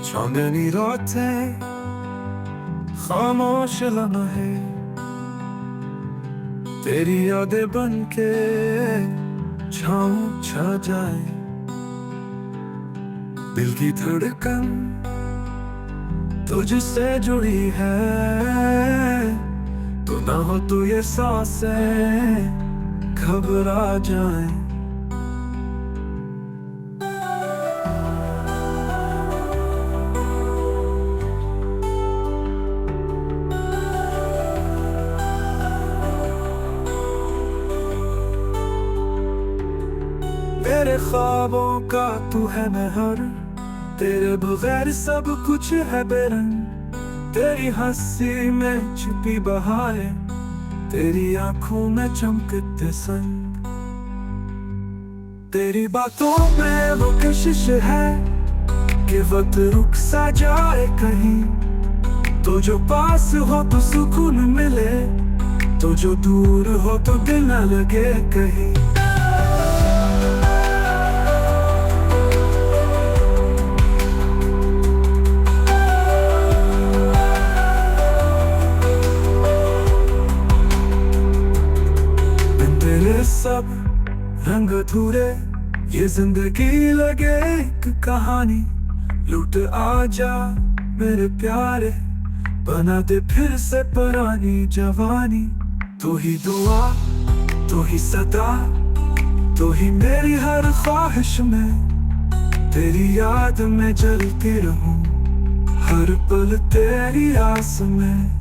चांदनी रातें खामोश लम्हे तेरी यादें बनके छाँव छा जाए। दिल की धड़कन तुझसे जुड़ी है, तू ना हो तो ये सांसें घबरा जाए। मेरे ख्वाबों का तू है महर, तेरे बगैर सब कुछ है बेरंग। तेरी हंसी में छुपी बहारें, तेरी आंखों में चमकते संग। तेरी बातों में वो कशिश है कि वक्त रुक सा जाए कहीं। तो जो पास हो तो सुकून मिले, तो जो दूर हो तो दिल न लगे कहीं। सब रंग अधूरे, ये जिंदगी लगे एक कहानी। लुट आजा मेरे प्यारे, बना दे फिर से पुरानी जवानी। तू ही दुआ, तू ही सदा, तू ही मेरी हर ख्वाहिश में। तेरी याद में जलती रहूं हर पल तेरी आस में।